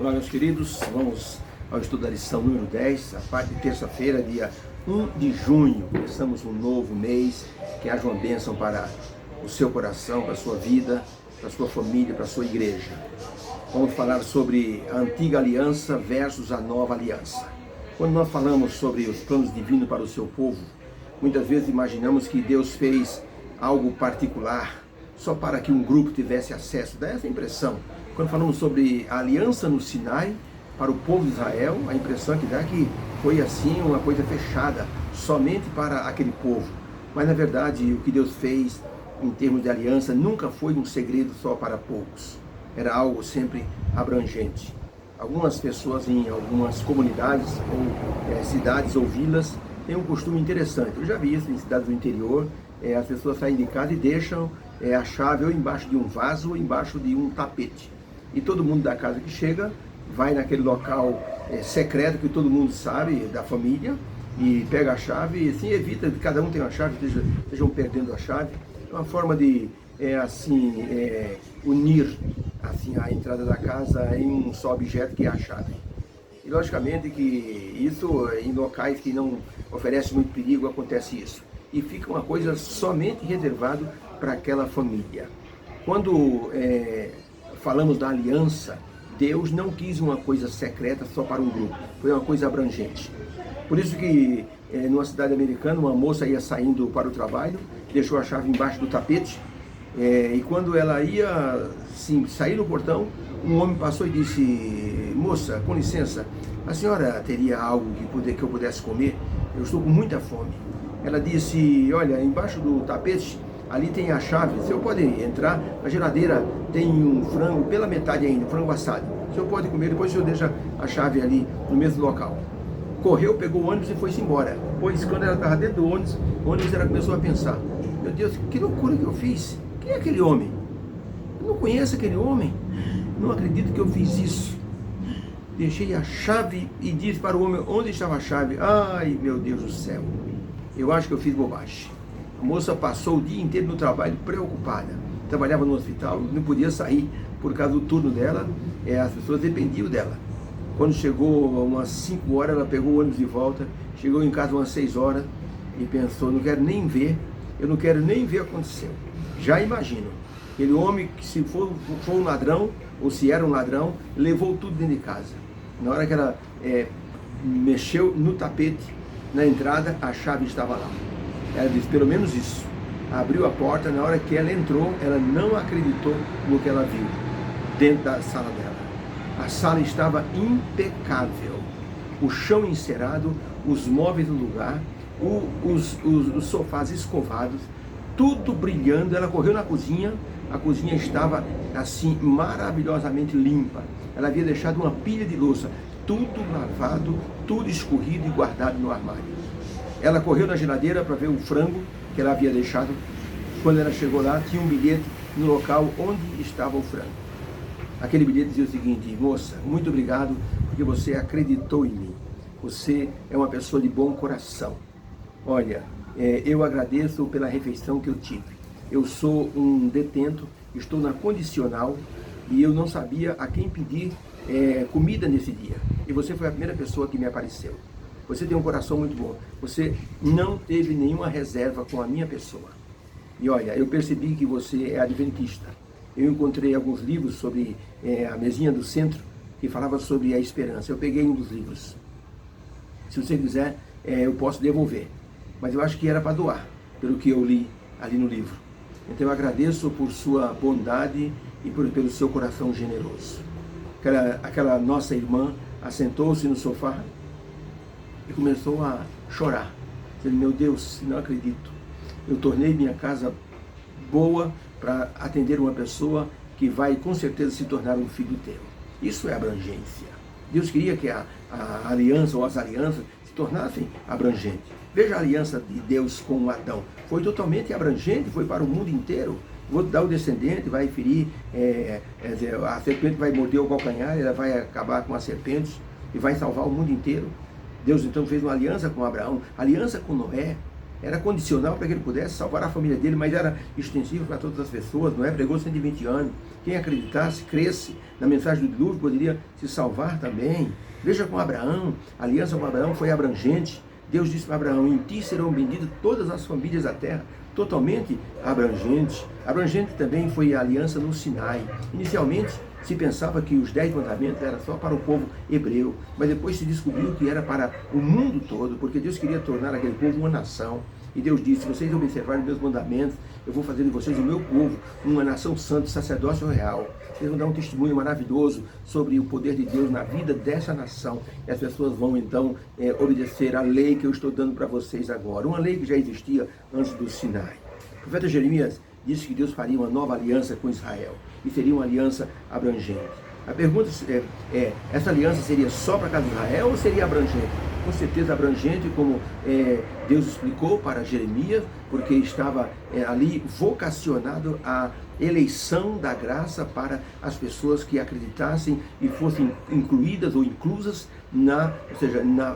Olá, meus queridos, vamos ao estudo da lição número 10, a parte de terça-feira, dia 1 de junho. Começamos um novo mês, que haja uma bênção para o seu coração, para a sua vida, para a sua família, para a sua igreja. Vamos falar sobre a antiga aliança versus a nova aliança. Quando nós falamos sobre os planos divinos para o seu povo, muitas vezes imaginamos que Deus fez algo particular, só para que um grupo tivesse acesso. Dá essa impressão. Quando falamos sobre a aliança no Sinai, para o povo de Israel, a impressão que dá é que foi assim uma coisa fechada, somente para aquele povo. Mas na verdade o que Deus fez em termos de aliança nunca foi um segredo só para poucos. Era algo sempre abrangente. Algumas pessoas em algumas comunidades, ou cidades ou vilas, têm um costume interessante. Eu já vi isso em cidades do interior. As pessoas saem de casa e deixam a chave ou embaixo de um vaso ou embaixo de um tapete. E todo mundo da casa que chega vai naquele local secreto que todo mundo sabe, da família, e pega a chave e assim evita que cada um tenha uma chave, estejam perdendo a chave. É uma forma de unir assim, a entrada da casa em um só objeto, que é a chave. E logicamente que isso, em locais que não oferecem muito perigo, acontece isso. E fica uma coisa somente reservado para aquela família. Quando falamos da aliança, Deus não quis uma coisa secreta só para um grupo, foi uma coisa abrangente. Por isso que numa cidade americana, uma moça ia saindo para o trabalho, deixou a chave embaixo do tapete, e quando ela ia sair no portão, um homem passou e disse: moça, com licença, a senhora teria algo que eu pudesse comer? Eu estou com muita fome. Ela disse: olha, embaixo do tapete, ali tem a chave, o senhor pode entrar, na geladeira tem um frango pela metade ainda, frango assado. O senhor pode comer, depois o senhor deixa a chave ali no mesmo local. Correu, pegou o ônibus e foi-se embora. Pois quando ela estava dentro do ônibus, ela começou a pensar: meu Deus, que loucura que eu fiz. Quem é aquele homem? Eu não conheço aquele homem. Não acredito que eu fiz isso. Deixei a chave e disse para o homem onde estava a chave. Ai, meu Deus do céu. Eu acho que eu fiz bobagem. A moça passou o dia inteiro no trabalho preocupada. Trabalhava no hospital, não podia sair por causa do turno dela. As pessoas dependiam dela. Quando chegou umas 5 horas, ela pegou o ônibus de volta. Chegou em casa umas 6 horas e pensou: não quero nem ver, eu não quero nem ver o que aconteceu. Já imagino, aquele homem que se for um ladrão, ou se era um ladrão, levou tudo dentro de casa. Na hora que ela mexeu no tapete, na entrada, a chave estava lá. Ela disse: pelo menos isso. Abriu a porta, na hora que ela entrou, ela não acreditou no que ela viu dentro da sala dela. A sala estava impecável, o chão encerado, os móveis no lugar, os sofás escovados, tudo brilhando. Ela correu na cozinha, a cozinha estava assim maravilhosamente limpa. Ela havia deixado uma pilha de louça, tudo lavado, tudo escorrido e guardado no armário. Ela correu na geladeira para ver o frango que ela havia deixado. Quando ela chegou lá, tinha um bilhete no local onde estava o frango. Aquele bilhete dizia o seguinte: moça, muito obrigado porque você acreditou em mim. Você é uma pessoa de bom coração. Olha, eu agradeço pela refeição que eu tive. Eu sou um detento, estou na condicional e eu não sabia a quem pedir comida nesse dia. E você foi a primeira pessoa que me apareceu. Você tem um coração muito bom. Você não teve nenhuma reserva com a minha pessoa. E olha, eu percebi que você é adventista. Eu encontrei alguns livros sobre a mesinha do centro que falava sobre a esperança. Eu peguei um dos livros. Se você quiser, eu posso devolver. Mas eu acho que era para doar, pelo que eu li ali no livro. Então eu agradeço por sua bondade e pelo seu coração generoso. Aquela nossa irmã assentou-se no sofá e começou a chorar, dizendo: meu Deus, não acredito, eu tornei minha casa boa para atender uma pessoa que vai com certeza se tornar um filho teu. Isso é abrangência. Deus queria que a aliança ou as alianças se tornassem abrangentes. Veja a aliança de Deus com Adão, foi totalmente abrangente, foi para o mundo inteiro. Vou dar o descendente, vai ferir, a serpente vai morder o calcanhar, ela vai acabar com as serpentes e vai salvar o mundo inteiro. Deus então fez uma aliança com Abraão, aliança com Noé, era condicional para que ele pudesse salvar a família dele, mas era extensivo para todas as pessoas. Noé pregou 120 anos. Quem acreditasse, cresce na mensagem do dilúvio, poderia se salvar também. Veja com Abraão, a aliança com Abraão foi abrangente. Deus disse para Abraão: em ti serão benditas todas as famílias da terra. Totalmente abrangente. Abrangente também foi a aliança no Sinai. Inicialmente se pensava que os 10 mandamentos eram só para o povo hebreu, mas depois se descobriu que era para o mundo todo, porque Deus queria tornar aquele povo uma nação. E Deus disse: se vocês observarem meus mandamentos, eu vou fazer de vocês o meu povo, uma nação santa, sacerdócio real. Eles vão dar um testemunho maravilhoso sobre o poder de Deus na vida dessa nação. E as pessoas vão então obedecer a lei que eu estou dando para vocês agora. Uma lei que já existia antes do Sinai. O profeta Jeremias disse que Deus faria uma nova aliança com Israel. E seria uma aliança abrangente. A pergunta é, essa aliança seria só para a casa de Israel ou seria abrangente? Com certeza abrangente, como Deus explicou para Jeremias, porque estava ali vocacionado a eleição da graça para as pessoas que acreditassem e fossem incluídas ou inclusas na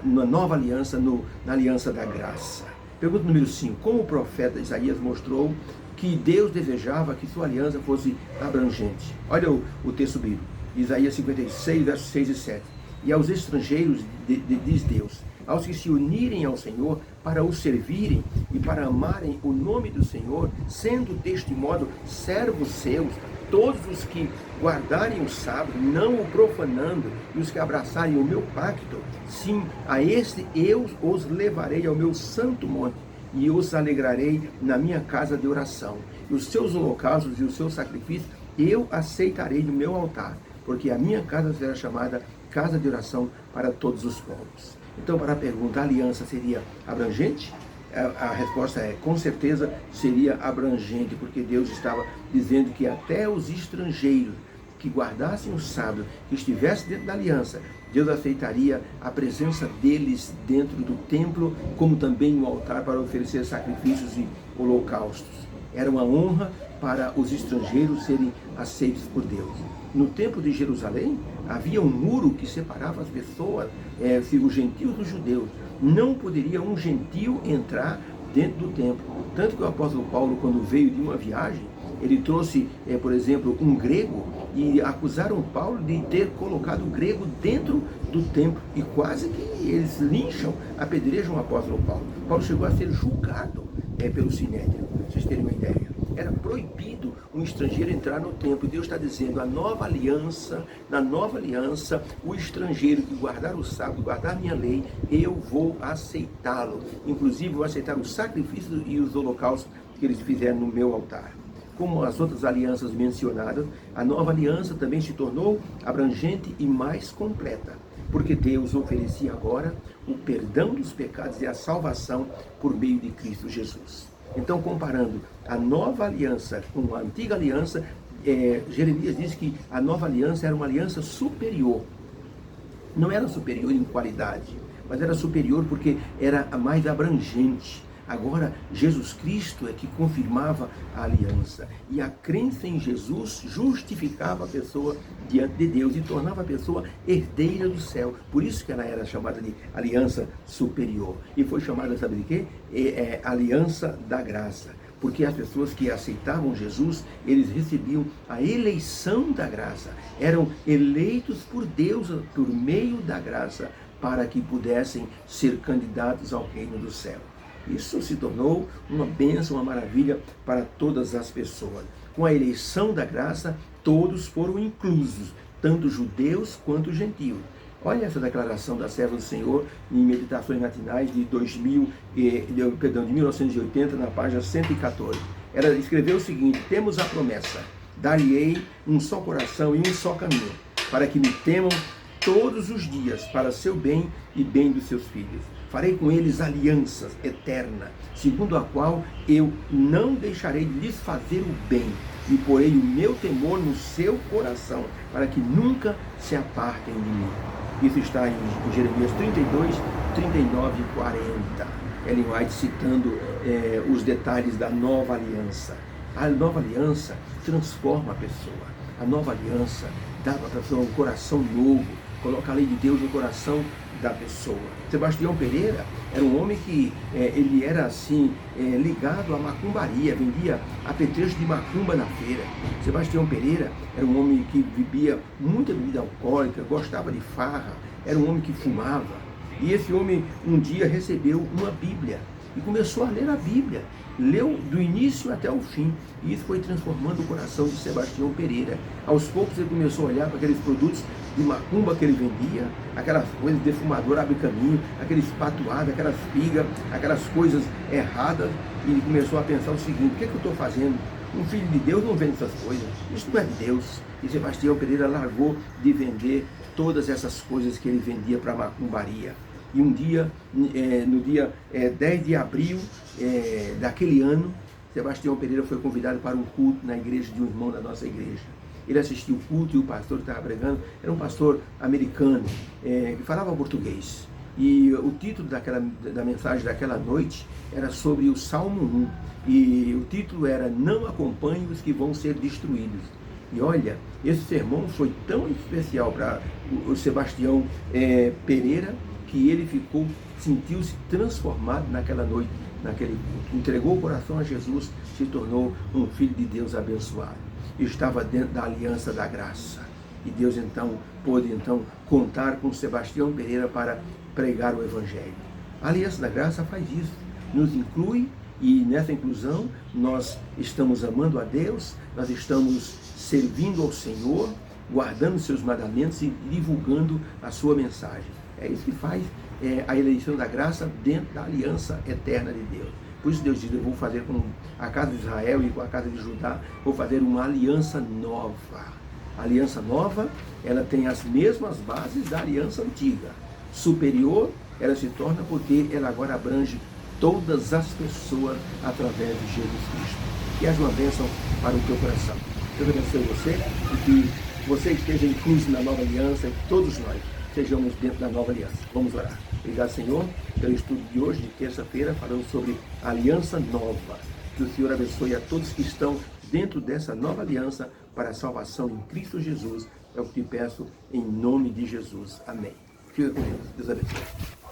nova aliança, na aliança da graça. Pergunta número 5. Como o profeta Isaías mostrou que Deus desejava que sua aliança fosse abrangente? Olha o texto bíblico, Isaías 56, versos 6 e 7. E aos estrangeiros, diz Deus, aos que se unirem ao Senhor para o servirem e para amarem o nome do Senhor, sendo deste modo servos seus, todos os que guardarem o sábado, não o profanando, e os que abraçarem o meu pacto, sim, a este eu os levarei ao meu santo monte, e os alegrarei na minha casa de oração. E os seus holocaustos e os seus sacrifícios eu aceitarei no meu altar, porque a minha casa será chamada casa de oração para todos os povos. Então, para a pergunta, a aliança seria abrangente? A resposta é, com certeza seria abrangente, porque Deus estava dizendo que até os estrangeiros que guardassem o sábado, que estivessem dentro da aliança, Deus aceitaria a presença deles dentro do templo, como também no altar para oferecer sacrifícios e holocaustos. Era uma honra para os estrangeiros serem aceitos por Deus. No templo de Jerusalém, havia um muro que separava as pessoas, os gentios dos judeus. Não poderia um gentio entrar dentro do templo. Tanto que o apóstolo Paulo, quando veio de uma viagem, ele trouxe, por exemplo, um grego, e acusaram Paulo de ter colocado o grego dentro do templo. E quase que eles lincham, apedrejam o apóstolo Paulo. Paulo chegou a ser julgado pelo Sinédrio, para vocês terem uma ideia. Era proibido um estrangeiro entrar no templo. Deus está dizendo, na nova aliança, o estrangeiro que guardar o sábado, guardar a minha lei, eu vou aceitá-lo. Inclusive, vou aceitar os sacrifícios e os holocaustos que eles fizeram no meu altar. Como as outras alianças mencionadas, a nova aliança também se tornou abrangente e mais completa, porque Deus oferecia agora o perdão dos pecados e a salvação por meio de Cristo Jesus. Então, comparando a nova aliança com a antiga aliança, Jeremias diz que a nova aliança era uma aliança superior. Não era superior em qualidade, mas era superior porque era a mais abrangente. Agora, Jesus Cristo é que confirmava a aliança. E a crença em Jesus justificava a pessoa diante de Deus e tornava a pessoa herdeira do céu. Por isso que ela era chamada de aliança superior. E foi chamada, sabe de quê? Aliança da graça. Porque as pessoas que aceitavam Jesus, eles recebiam a eleição da graça. Eram eleitos por Deus por meio da graça, para que pudessem ser candidatos ao reino do céu. Isso se tornou uma bênção, uma maravilha para todas as pessoas. Com a eleição da graça, todos foram inclusos, tanto judeus quanto gentios. Olha essa declaração da serva do Senhor em Meditações Matinais de 1980, na página 114. Ela escreveu o seguinte: temos a promessa, dar-lhe-ei um só coração e um só caminho, para que me temam todos os dias, para seu bem e bem dos seus filhos. Farei com eles aliança eterna, segundo a qual eu não deixarei de lhes fazer o bem, e porei o meu temor no seu coração, para que nunca se apartem de mim. Isso está em Jeremias 32, 39 e 40. Ellen White citando os detalhes da nova aliança. A nova aliança transforma a pessoa. A nova aliança dá para a pessoa um coração novo, coloca a lei de Deus no coração da pessoa. Sebastião Pereira era um homem que ele era assim ligado à macumbaria, vendia apetrechos de macumba na feira. Sebastião Pereira era um homem que bebia muita bebida alcoólica, gostava de farra, era um homem que fumava. E esse homem um dia recebeu uma Bíblia e começou a ler a Bíblia. Leu do início até o fim, e isso foi transformando o coração de Sebastião Pereira. Aos poucos ele começou a olhar para aqueles produtos de macumba que ele vendia, aquelas coisas, defumador abre caminho, aqueles patuados, aquelas figas, aquelas coisas erradas, e ele começou a pensar o seguinte: o que é que eu estou fazendo? Um filho de Deus não vende essas coisas, isso não é de Deus. E Sebastião Pereira largou de vender todas essas coisas que ele vendia para a macumbaria. E um dia, no dia 10 de abril daquele ano, Sebastião Pereira foi convidado para um culto na igreja de um irmão da nossa igreja. Ele assistiu o culto e o pastor que estava pregando era um pastor americano, que falava português. E o título da mensagem daquela noite era sobre o Salmo 1. E o título era: Não acompanhe os que vão ser destruídos. E olha, esse sermão foi tão especial para o Sebastião Pereira, que ele sentiu-se transformado naquela noite, naquele culto. Entregou o coração a Jesus, se tornou um filho de Deus abençoado. Estava dentro da aliança da graça. E Deus pôde contar com Sebastião Pereira para pregar o Evangelho. A aliança da graça faz isso, nos inclui, e nessa inclusão nós estamos amando a Deus, nós estamos servindo ao Senhor, guardando seus mandamentos e divulgando a sua mensagem. É isso que faz a eleição da graça dentro da aliança eterna de Deus. Por isso Deus diz: eu vou fazer com a casa de Israel e com a casa de Judá, vou fazer uma aliança nova. A aliança nova, ela tem as mesmas bases da aliança antiga. Superior, ela se torna porque ela agora abrange todas as pessoas através de Jesus Cristo. Que haja uma bênção para o teu coração. Deus abençoe você e que você esteja incluso na nova aliança, e todos nós sejamos dentro da nova aliança. Vamos orar. Obrigado, Senhor, pelo estudo de hoje, de terça-feira, falando sobre a aliança nova. Que o Senhor abençoe a todos que estão dentro dessa nova aliança para a salvação em Cristo Jesus. É o que te peço em nome de Jesus. Amém. Fica com Deus. Deus abençoe.